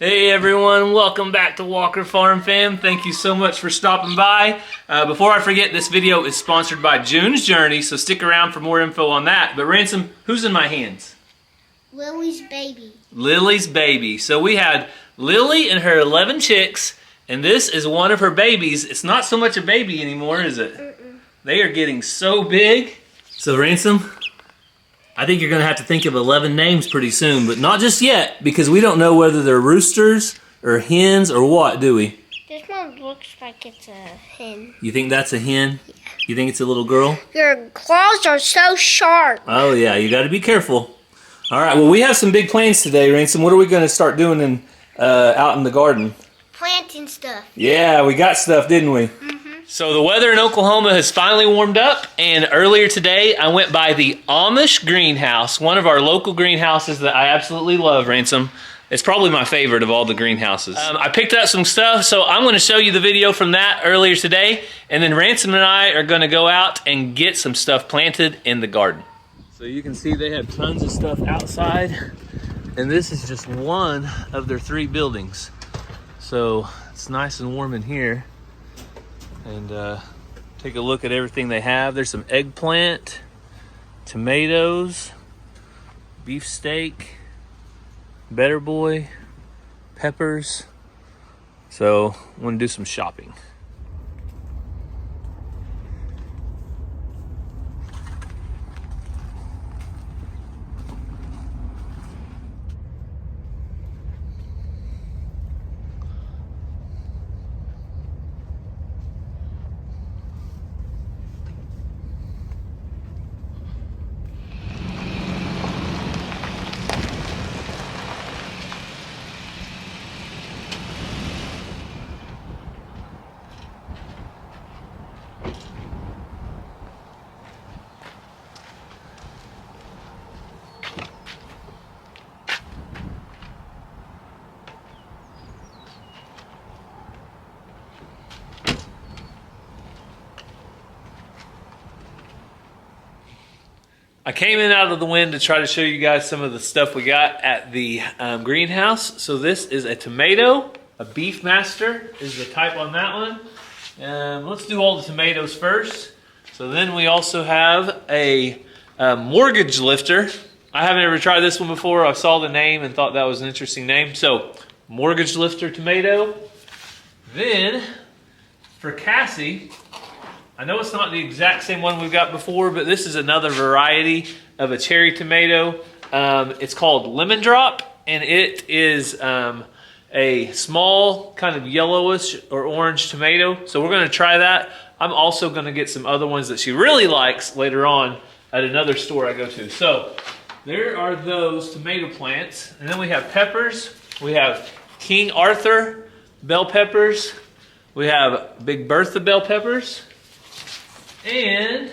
Hey everyone, welcome back to Walker Farm Fam. Thank you so much for stopping by. Before I forget, this video is sponsored by June's Journey, so stick around for more info on that. But Ransom, who's in my hands? Lily's baby. Lily's baby. So we had Lily and her 11 chicks, and this is one of her babies. It's not so much a baby anymore, is it? They are getting so big. So Ransom, I think you're going to have to think of 11 names pretty soon, but not just yet, because we don't know whether they're roosters or hens or what, do we? This one looks like it's a hen. You think that's a hen? Yeah. You think it's a little girl? Your claws are so sharp. Oh yeah, you got to be careful. All right, well we have some big plans today, Ransom. What are we going to start doing out in the garden? Planting stuff. Yeah, we got stuff, didn't we? So the weather in Oklahoma has finally warmed up, and earlier today I went by the Amish greenhouse, one of our local greenhouses that I absolutely love, Ransom. It's probably my favorite of all the greenhouses. I picked up some stuff, so I'm going to show you the video from that earlier today, and then Ransom and I are going to go out and get some stuff planted in the garden. So you can see they have tons of stuff outside, and this is just one of their 3 buildings. So it's nice and warm in here. And take a look at everything they have. There's some eggplant, tomatoes, beefsteak, Better Boy, peppers. So I'm gonna do some shopping. I came in out of the wind to try to show you guys some of the stuff we got at the greenhouse. So this is a tomato, a Beefmaster is the type on that one. Let's do all the tomatoes first. So then we also have a mortgage lifter. I haven't ever tried this one before. I saw the name and thought that was an interesting name. So mortgage lifter tomato. Then for Cassie, I know it's not the exact same one we've got before, but this is another variety of a cherry tomato. It's called Lemon Drop, and it is a small kind of yellowish or orange tomato. So we're gonna try that. I'm also gonna get some other ones that she really likes later on at another store I go to. So there are those tomato plants. And then we have peppers. We have King Arthur bell peppers. We have Big Bertha bell peppers. And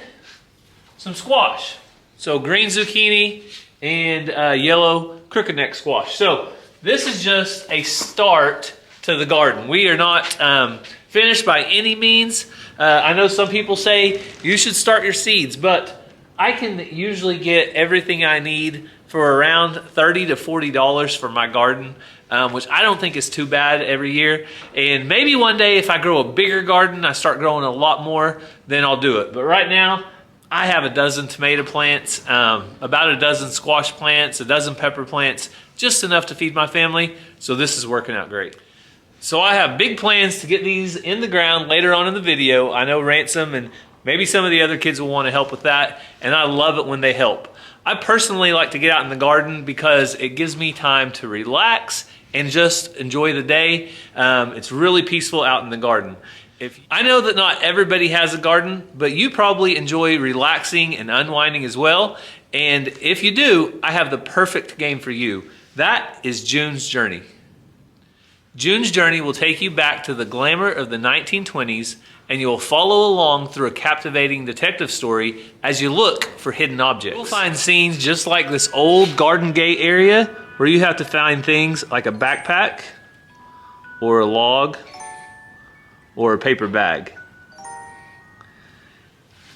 some squash. So green zucchini and yellow crooked neck squash. So this is just a start to the garden. We are not finished by any means. I know some people say you should start your seeds, but I can usually get everything I need for around $30 to $40 for my garden. Which I don't think is too bad every year. And maybe one day if I grow a bigger garden, I start growing a lot more, then I'll do it. But right now, I have a dozen tomato plants, about a dozen squash plants, a dozen pepper plants, just enough to feed my family. So this is working out great. So I have big plans to get these in the ground later on in the video. I know Ransom and maybe some of the other kids will want to help with that. And I love it when they help. I personally like to get out in the garden because it gives me time to relax and just enjoy the day. It's really peaceful out in the garden. I know that not everybody has a garden, but you probably enjoy relaxing and unwinding as well. And if you do, I have the perfect game for you. That is June's Journey. June's Journey will take you back to the glamour of the 1920s, and you will follow along through a captivating detective story as you look for hidden objects. You'll find scenes just like this old Garden Gate area where you have to find things like a backpack or a log or a paper bag.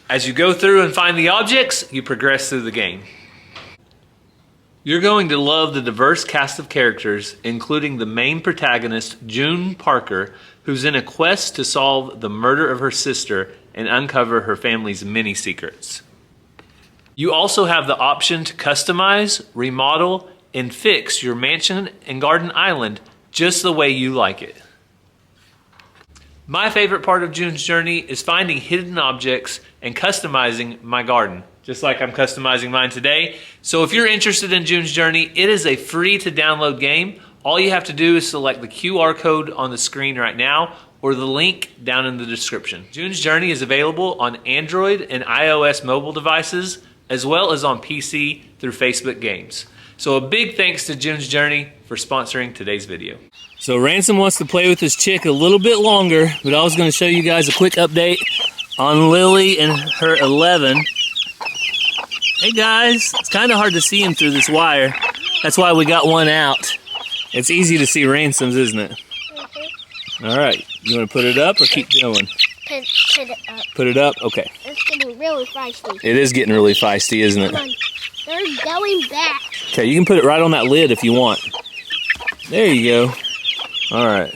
As you go through and find the objects, you progress through the game. You're going to love the diverse cast of characters, including the main protagonist, June Parker, who's in a quest to solve the murder of her sister and uncover her family's many secrets. You also have the option to customize, remodel, and fix your mansion and garden island just the way you like it. My favorite part of June's journey is finding hidden objects and customizing my garden, just like I'm customizing mine today. So if you're interested in June's journey, it is a free to download game. All you have to do is select the QR code on the screen right now or the link down in the description. June's journey is available on Android and iOS mobile devices, as well as on PC through Facebook Games. So a big thanks to June's Journey for sponsoring today's video. So Ransom wants to play with his chick a little bit longer, but I was going to show you guys a quick update on Lily and her 11. Hey guys, it's kind of hard to see him through this wire. That's why we got one out. It's easy to see Ransom's, isn't it? Mm-hmm. All right, you want to put it up or keep going? Put it up. Put it up? Okay. It's getting really feisty. It is getting really feisty, isn't it? Come on. They're going back. Okay, you can put it right on that lid if you want. There you go. All right.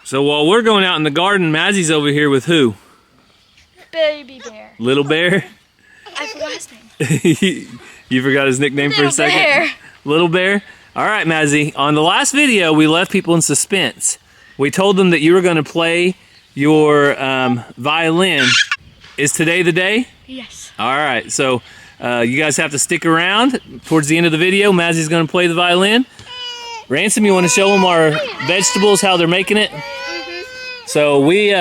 So while we're going out in the garden, Mazzie's over here with who? Baby bear. Little Bear? I forgot his name. You forgot his nickname for a second? Bear. Little Bear? All right, Mazzie. On the last video, we left people in suspense. We told them that you were going to play your violin. Is today the day? Yes. All right. So you guys have to stick around. Towards the end of the video, Mazzie's going to play the violin. Ransom, you want to show them our vegetables, how they're making it? Mm-hmm. So we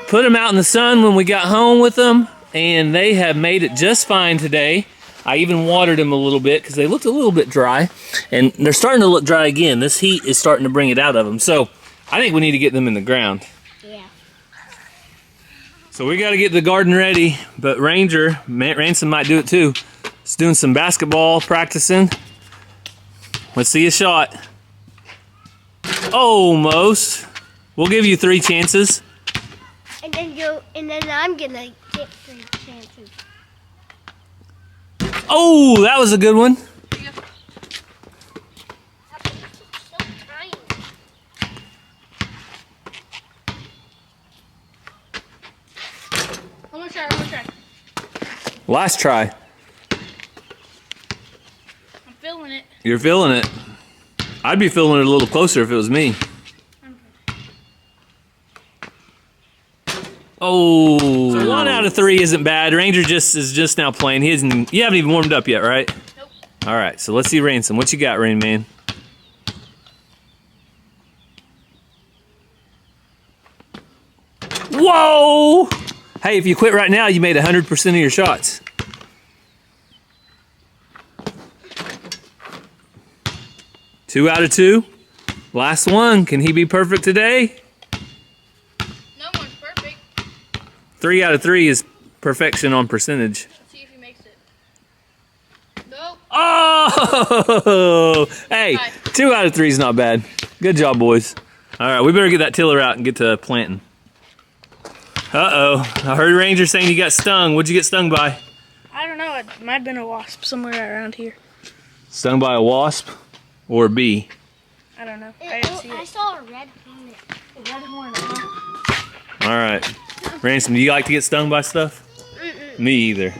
put them out in the sun when we got home with them, and they have made it just fine today. I even watered them a little bit because they looked a little bit dry, and they're starting to look dry again. This heat is starting to bring it out of them. So I think we need to get them in the ground. Yeah. So we got to get the garden ready, but Ransom might do it too. He's doing some basketball practicing. Let's see a shot. Almost. We'll give you 3 chances. And then I'm gonna get 3 chances. Oh, that was a good one. So tiny. One more try. Last try. I'm feeling it. You're feeling it. I'd be feeling it a little closer if it was me. Oh, so 1 out of 3 isn't bad. Ranger is just now playing. You haven't even warmed up yet, right? Nope. All right, so let's see Ransom. What you got, Rain Man? Whoa! Hey, if you quit right now, you made 100% of your shots. Two out of 2. Last one. Can he be perfect today? 3 out of 3 is perfection on percentage. Let's see if he makes it. Nope. Oh! Hey, 2 out of 3 is not bad. Good job, boys. All right, we better get that tiller out and get to planting. Uh-oh. I heard Ranger saying you got stung. What'd you get stung by? I don't know. It might have been a wasp somewhere around here. Stung by a wasp or a bee? I don't know. I didn't see I it. saw a red hornet. A red hornet. All right. Ransom, do you like to get stung by stuff? Mm-mm. Me either.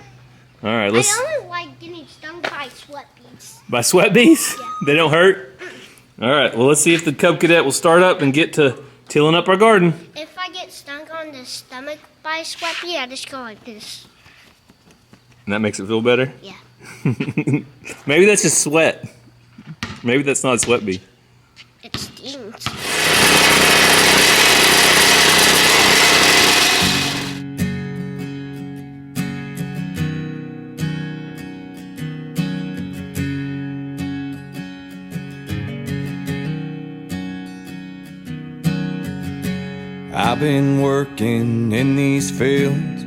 All right, let's... I only like getting stung by sweat bees. By sweat bees? Yeah. They don't hurt? All right, well, let's see if the Cub Cadet will start up and get to tilling up our garden. If I get stung on the stomach by a sweat bee, I just go like this. And that makes it feel better? Yeah. Maybe that's just sweat. Maybe that's not a sweat bee. It stings. I've been working in these fields,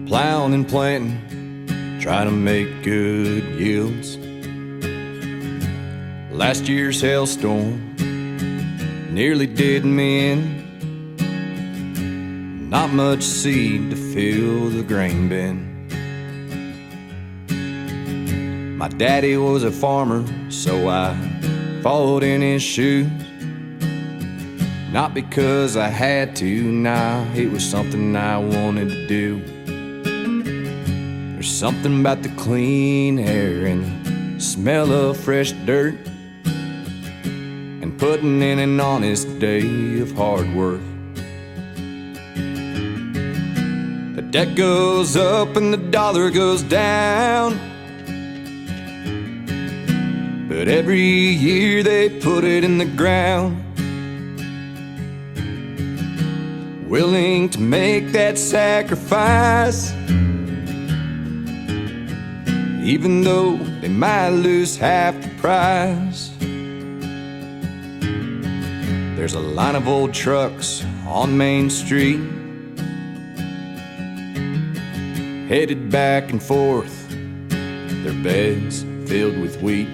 plowing and planting, trying to make good yields. Last year's hailstorm nearly did me in. Not much seed to fill the grain bin. My daddy was a farmer, so I followed in his shoes. Not because I had to, nah, it was something I wanted to do. There's something about the clean air and the smell of fresh dirt, and putting in an honest day of hard work. The debt goes up and the dollar goes down, but every year they put it in the ground. Willing to make that sacrifice, even though they might lose half the prize. There's a line of old trucks on Main Street, headed back and forth, their beds filled with wheat.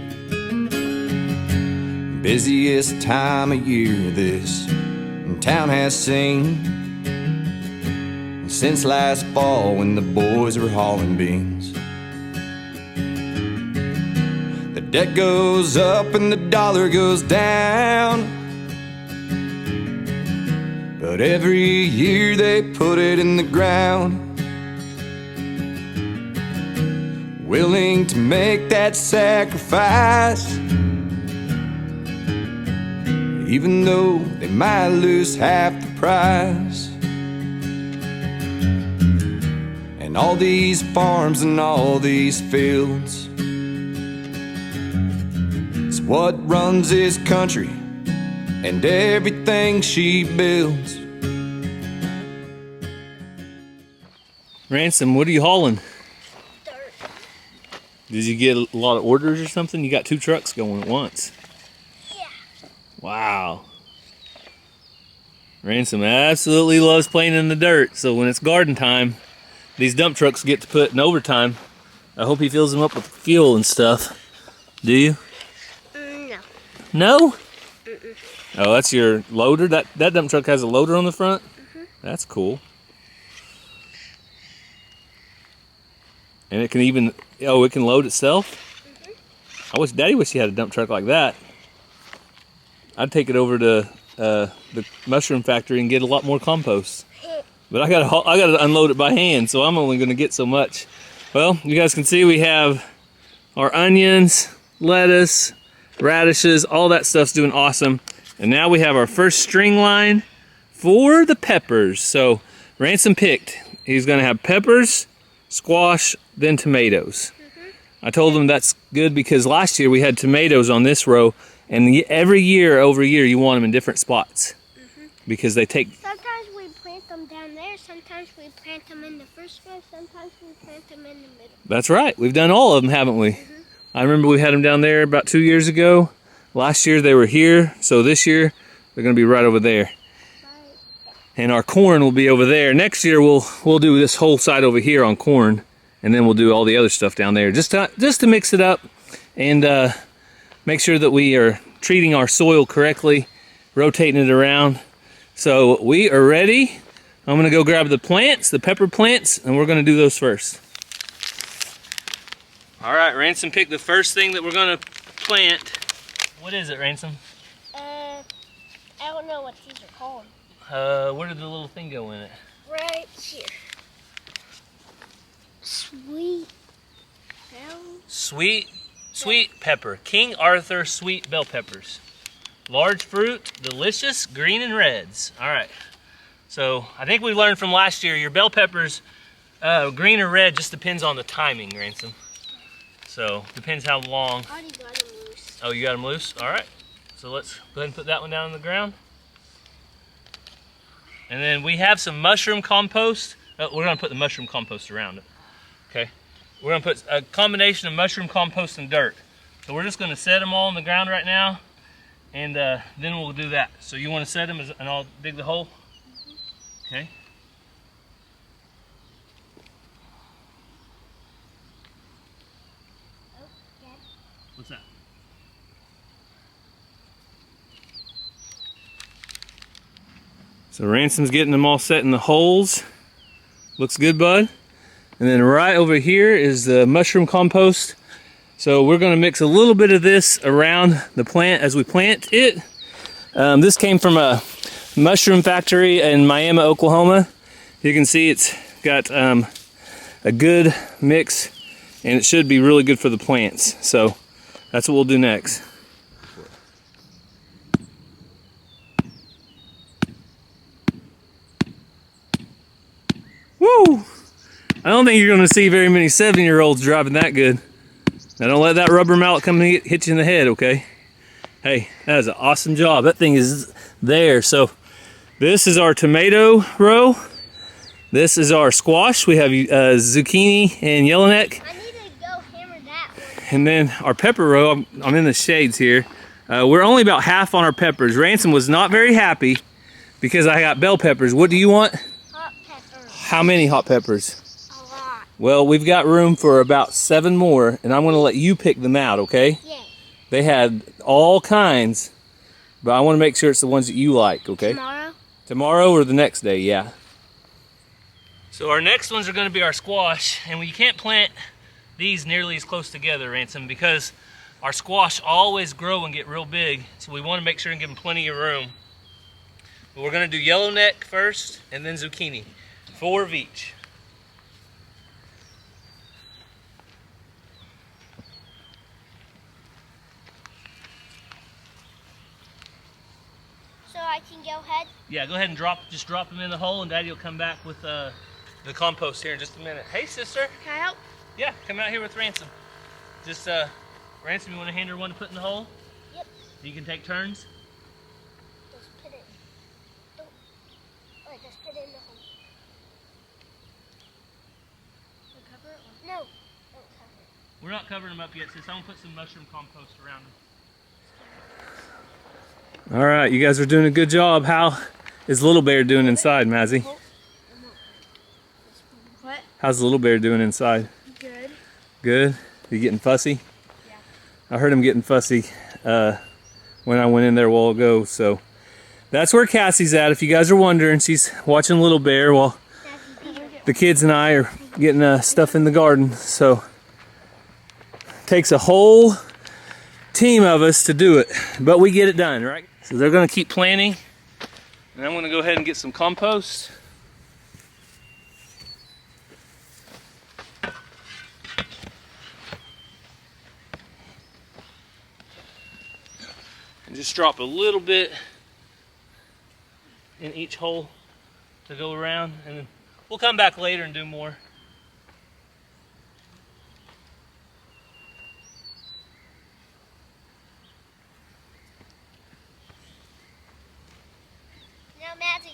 Busiest time of year this town has seen since last fall when the boys were hauling beans. The debt goes up and the dollar goes down, but every year they put it in the ground. Willing to make that sacrifice, even though they might lose half the prize. And all these farms and all these fields, it's what runs this country and everything she builds. Ransom, what are you hauling? Dirt. Did you get a lot of orders or something? You got 2 trucks going at once. Yeah. Wow. Ransom absolutely loves playing in the dirt, so when it's garden time, these dump trucks get to put in overtime. I hope he fills them up with fuel and stuff. Do you? No. No? Oh, that's your loader? That dump truck has a loader on the front? That's cool. And it can even, it can load itself? I Daddy wish he had a dump truck like that. I'd take it over to the mushroom factory and get a lot more compost. But I gotta unload it by hand, so I'm only gonna get so much. Well, you guys can see we have our onions, lettuce, radishes, all that stuff's doing awesome. And now we have our first string line for the peppers. So Ransom picked, he's gonna have peppers, squash, then tomatoes. I told him that's good because last year we had tomatoes on this row, and every year over year you want them in different spots because they take. Sometimes we plant them down there, sometimes we plant them in the first row, sometimes we plant them in the middle. That's right. We've done all of them, haven't we? I remember we had them down there about 2 years ago. Last year they were here, so this year they're going to be right over there. And our corn will be over there. Next year we'll do this whole side over here on corn, and then we'll do all the other stuff down there just to mix it up and make sure that we are treating our soil correctly, rotating it around. So we are ready. I'm gonna go grab the plants, the pepper plants, and we're gonna do those first. All right, Ransom picked the first thing that we're gonna plant. What is it, Ransom? I don't know what these are called. Where did the little thing go in it? Right here. Sweet bell. Sweet pepper. King Arthur sweet bell peppers. Large fruit, delicious, green and reds. All right. So I think we learned from last year, your bell peppers, green or red, just depends on the timing, Ransom. So depends how long. I already got them loose. Oh, you got them loose? All right. So let's go ahead and put that one down on the ground. And then we have some mushroom compost. We're gonna put the mushroom compost around it. Okay. We're gonna put a combination of mushroom compost and dirt. So we're just gonna set them all on the ground right now, and then we'll do that. So you wanna set them and I'll dig the hole? Okay. What's that? So Ransom's getting them all set in the holes. Looks good, bud. And then right over here is the mushroom compost. So we're gonna mix a little bit of this around the plant as we plant it. This came from a mushroom factory in Miami, Oklahoma. You can see it's got a good mix, and it should be really good for the plants. So that's what we'll do next. Woo! I don't think you're gonna see very many 7-year-olds driving that good. Now don't let that rubber mallet come and hit you in the head, okay? Hey, that is an awesome job. That thing is there. So this is our tomato row. This is our squash. We have zucchini and yellowneck. I need to go hammer that one. And then our pepper row, I'm in the shades here. We're only about half on our peppers. Ransom was not very happy because I got bell peppers. What do you want? Hot peppers. How many hot peppers? A lot. Well, we've got room for about 7 more, and I'm gonna let you pick them out, okay? Yeah. They had all kinds, but I wanna make sure it's the ones that you like, okay? Tomorrow? Tomorrow or the next day, yeah. So our next ones are gonna be our squash, and we can't plant these nearly as close together, Ransom, because our squash always grow and get real big, so we wanna make sure and give them plenty of room. But we're gonna do yellowneck first, and then zucchini. 4 of each. So I can go ahead? Yeah, go ahead and just drop them in the hole, and Daddy will come back with the compost here in just a minute. Hey, sister. Can I help? Yeah, come out here with Ransom. Just, Ransom, you want to hand her one to put in the hole? Yep. You can take turns? Just put it. Don't. Wait, just put it in the hole. Cover it? No. Don't cover it. We're not covering them up yet, sis. I'm going to put some mushroom compost around them. All right, you guys are doing a good job. How is Little Bear doing inside, Mazzy? What? How's Little Bear doing inside? Good. Good? You getting fussy? Yeah. I heard him getting fussy when I went in there a while ago, so that's where Cassie's at. If you guys are wondering, she's watching Little Bear while the kids and I are getting stuff in the garden. So takes a whole team of us to do it, but we get it done, right? So they're gonna keep planting, and I'm gonna go ahead and get some compost. And just drop a little bit in each hole to go around, and then we'll come back later and do more. Now, Mazzy,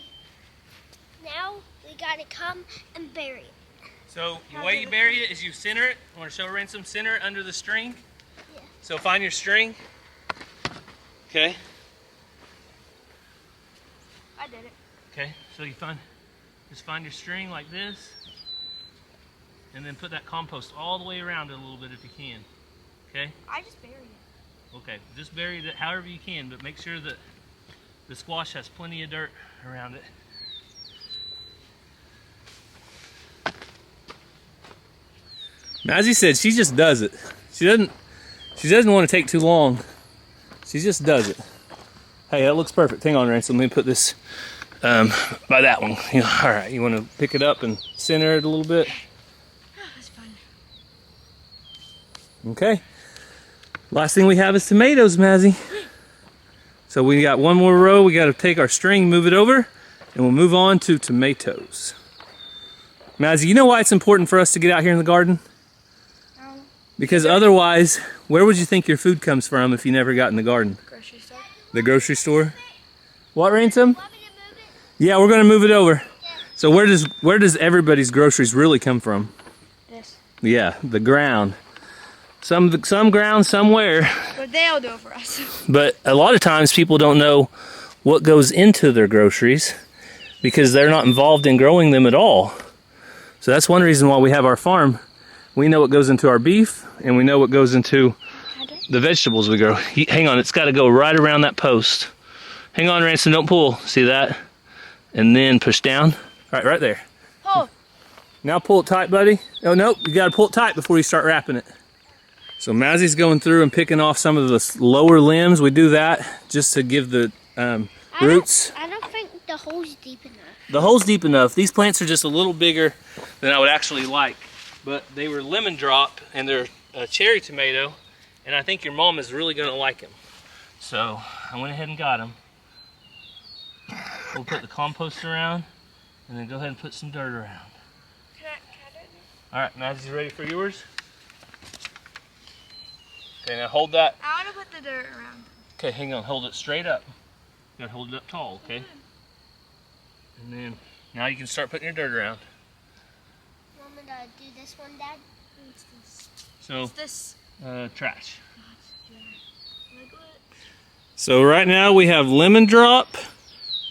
now we gotta come and bury it. So the way you bury it is you center it. I want to show Ransom, center it under the string. Yeah. So find your string. Okay. I did it. Okay. So you just find your string like this, and then put that compost all the way around it a little bit if you can. Okay. I just buried it. Okay. Just bury it however you can, but make sure that the squash has plenty of dirt around it. Mazzy said she just does it. She doesn't want to take too long. She just does it. Hey, that looks perfect. Hang on, Ransom. Let me put this by that one. All right, you want to pick it up and center it a little bit? Oh, that's fun. Okay. Last thing we have is tomatoes, Mazzy. So we got one more row. We got to take our string, move it over, and we'll move on to tomatoes. Mazzy, you know why it's important for us to get out here in the garden? Because otherwise, where would you think your food comes from if you never got in the garden? Grocery store. The grocery store? What, Ransom? Want me to move it? Yeah, we're gonna move it over. So where does everybody's groceries really come from? This. Yeah, the ground. Some ground somewhere. But they'll do it for us. But a lot of times people don't know what goes into their groceries because they're not involved in growing them at all. So that's one reason why we have our farm. We know what goes into our beef, and we know what goes into the vegetables we grow. Hang on, it's got to go right around that post. Hang on, Ransom, don't pull. See that? And then push down. Right there. Oh. Now pull it tight, buddy. Oh, nope, you got to pull it tight before you start wrapping it. So Mazzy's going through and picking off some of the lower limbs. We do that just to give the roots. I don't think the hole's deep enough. The hole's deep enough. These plants are just a little bigger than I would actually like. But they were lemon drop and they're a cherry tomato. And I think your mom is really gonna like them. So I went ahead and got them. We'll put the compost around and then go ahead and put some dirt around. All right, Mazzy's ready for yours? Okay, now hold that. I want to put the dirt around. Okay, hang on, hold it straight up. You gotta hold it up tall, okay? And then, now you can start putting your dirt around. Want me to do this one, Dad? What's this? So, What's this? trash. So right now we have lemon drop,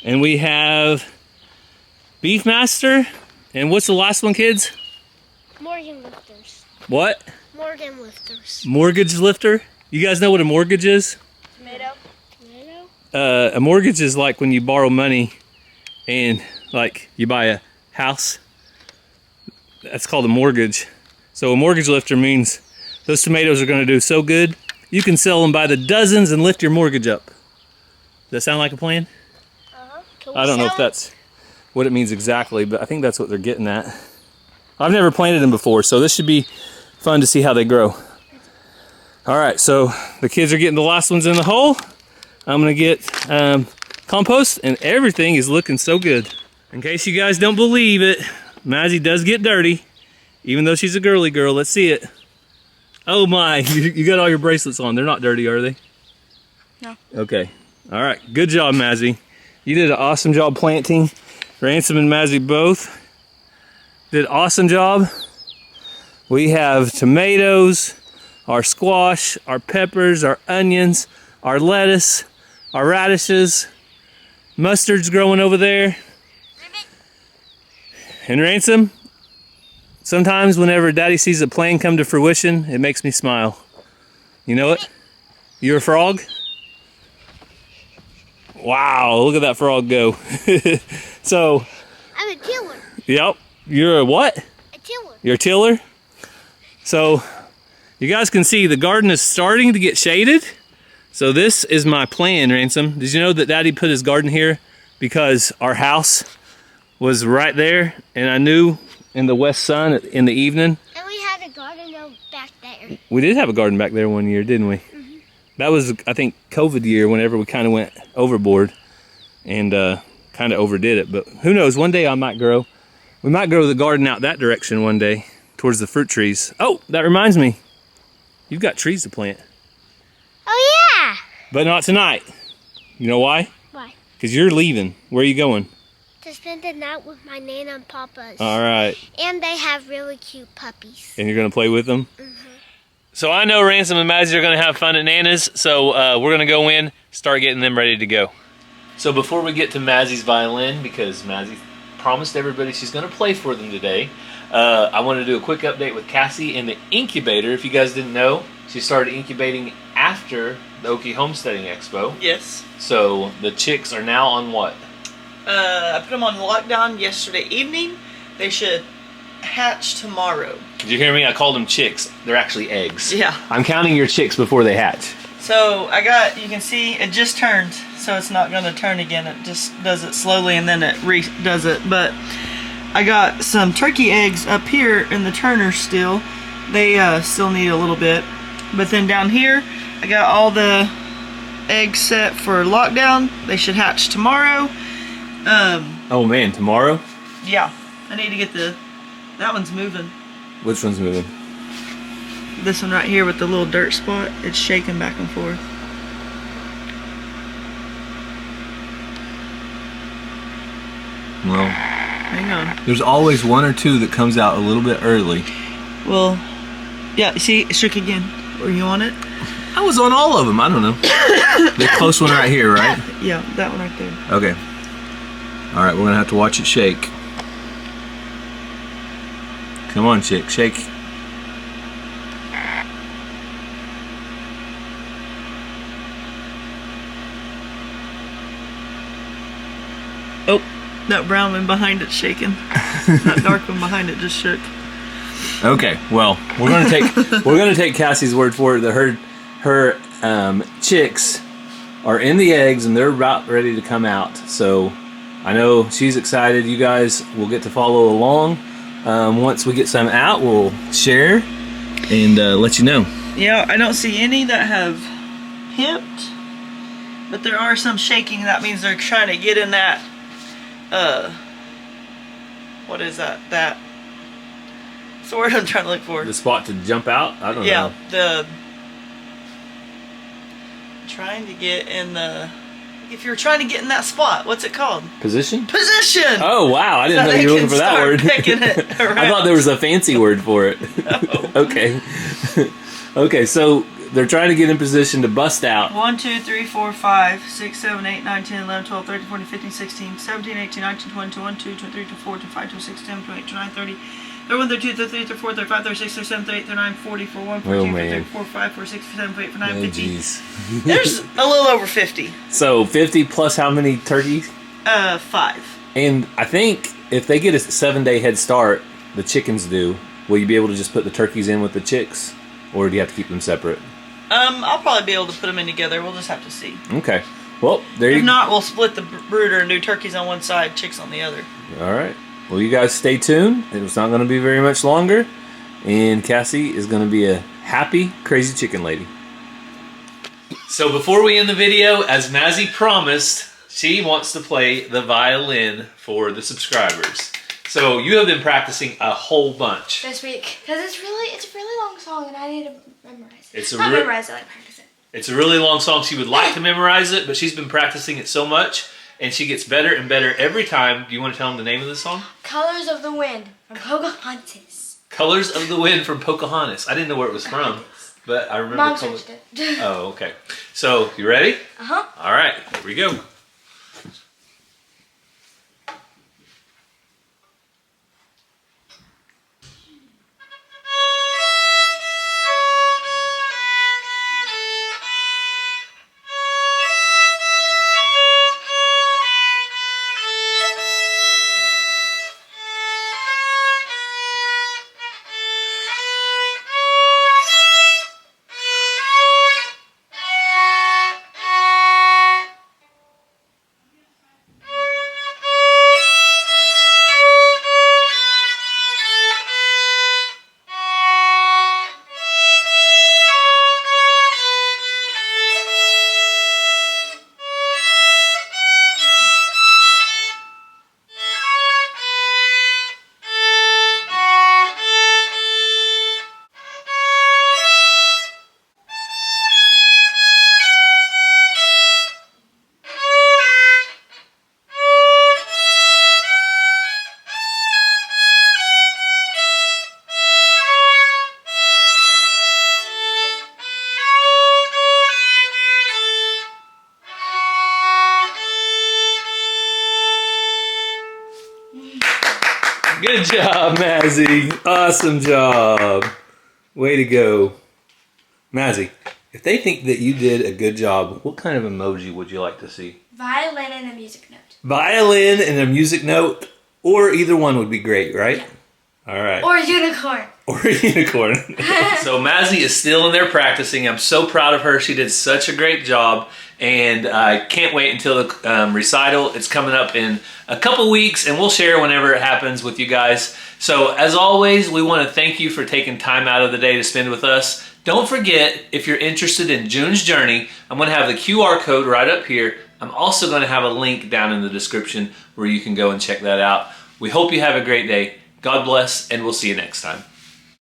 and we have Beefmaster, and what's the last one, kids? Morgan lifters. What? Morgan lifters. Mortgage lifter? You guys know what a mortgage is? Tomato. Tomato? A mortgage is like when you borrow money and like you buy a house. That's called a mortgage. So a mortgage lifter means those tomatoes are going to do so good you can sell them by the dozens and lift your mortgage up. Does that sound like a plan? Can we I don't know sell if that's what it means exactly, but I think that's what they're getting at. I've never planted them before, so this should be fun to see how they grow. All right, so the kids are getting the last ones in the hole. I'm gonna get compost, and everything is looking so good. In case you guys don't believe it, Mazzy does get dirty, even though she's a girly girl. Let's see it. Oh my, you got all your bracelets on. They're not dirty, are they? No. Okay, all right, good job, Mazzy. You did an awesome job planting. Ransom and Mazzy both did an awesome job. We have tomatoes, our squash, our peppers, our onions, our lettuce, our radishes, mustard's growing over there. And Ransom, sometimes whenever Daddy sees a plan come to fruition, it makes me smile. You know it? You're a frog? Wow, look at that frog go. So, I'm a tiller. yep, you're a what? A tiller. You're a tiller? So, you guys can see the garden is starting to get shaded. So this is my plan, Ransom. Did you know that Daddy put his garden here because our house was right there, and I knew in the west sun in the evening. And we had a garden out back there. We did have a garden back there one year, didn't we? Mm-hmm. That was, I think, COVID year whenever we kind of went overboard and kind of overdid it. But who knows, one day I might grow. We might grow the garden out that direction one day towards the fruit trees. Oh, that reminds me. You've got trees to plant. Oh, yeah. But not tonight. You know why? Why? Because you're leaving. Where are you going? To spend the night with my Nana and Papa's. All right. And they have really cute puppies. And you're going to play with them? Mm-hmm. So I know Ransom and Mazzy are going to have fun at Nana's, so we're going to go in, start getting them ready to go. So before we get to Mazzy's violin, because Mazzy promised everybody she's going to play for them today, I want to do a quick update with Cassie in the incubator. If you guys didn't know, she started incubating after the Okie Homesteading Expo. Yes. So the chicks are now on what? I put them on lockdown yesterday evening. They should hatch tomorrow. Did you hear me? I called them chicks. They're actually eggs. Yeah. I'm counting your chicks before they hatch. So I got, you can see it just turned, so it's not going to turn again. It just does it slowly and then it redoes it. But I got some turkey eggs up here in the turner still. They still need a little bit. But then down here, I got all the eggs set for lockdown. They should hatch tomorrow. Oh man, tomorrow? Yeah. I need to get that one's moving. Which one's moving? This one right here with the little dirt spot, it's shaking back and forth. Well, Hang on. there's always one or two that comes out a little bit early. Well, yeah, see, it shook again. Were you on it? I was on all of them. I don't know. The close one right here, right? Yeah, that one right there. Okay. All right, we're gonna have to watch it shake. Come on, chick, shake. Oh, that brown one behind it's shaking. That dark one behind it just shook. Okay, well, we're gonna take Cassie's word for it that her chicks are in the eggs and they're about ready to come out. So I know she's excited. You guys will get to follow along. Once we get some out, we'll share and let you know. Yeah, I don't see any that have hipped, but there are some shaking. That means they're trying to get in that, what is that? That's the word I'm trying to look for. The spot to jump out? I don't know. Yeah, trying to get in the, if you're trying to get in that spot, what's it called? Position? Position! Oh, wow. I didn't know you were looking for that word. Picking it I thought there was a fancy word for it. No. Okay. Okay, so they're trying to get in position to bust out. 1, 2, 3, 4, 5, 6, 7, 8, 9, 10, 11, 12, 13, 14, 15, 16, 17, 18, 19, 20, 21, 22, 23, 24, 25, 26, 27, 28, 29, 30, 31, 32, 33, 34, 35, 36, 37, 38, 39, 40, 41, 42, 43, 44, 45, 46, 47, 48, 49, 50. Jeez. There's a little over 50. So 50 plus how many turkeys? 5. And I think if they get a 7-day head start, the chickens do, will you be able to just put the turkeys in with the chicks? Or do you have to keep them separate? I'll probably be able to put them in together. We'll just have to see. Okay. Well, there you go. If not, we'll split the brooder and do turkeys on one side, chicks on the other. All right. Well, you guys stay tuned. It's not going to be very much longer. And Cassie is going to be a happy, crazy chicken lady. So before we end the video, as Mazzy promised, she wants to play the violin for the subscribers. So you have been practicing a whole bunch. This week. Because it's a really long song and I need to memorize it. It's Not memorize it, like practice it. It's a really long song. She would like to memorize it, but she's been practicing it so much, and she gets better and better every time. Do you want to tell them the name of the song? Colors of the Wind from Pocahontas. Colors of the Wind from Pocahontas. I didn't know where it was from, but I remember. Mom searched it. Oh, okay. So, you ready? Uh-huh. All right, here we go. Good job, Mazzy. Awesome job. Way to go. Mazzy, if they think that you did a good job, what kind of emoji would you like to see? Violin and a music note. Violin and a music note, or either one would be great, right? Yeah. All right. Or a unicorn. Or a unicorn. So Mazzy is still in there practicing. I'm so proud of her. She did such a great job. And I can't wait until the recital. It's coming up in a couple weeks, and we'll share whenever it happens with you guys. So as always, we want to thank you for taking time out of the day to spend with us. Don't forget, if you're interested in June's Journey, I'm going to have the QR code right up here. I'm also going to have a link down in the description where you can go and check that out. We hope you have a great day. God bless, and we'll see you next time.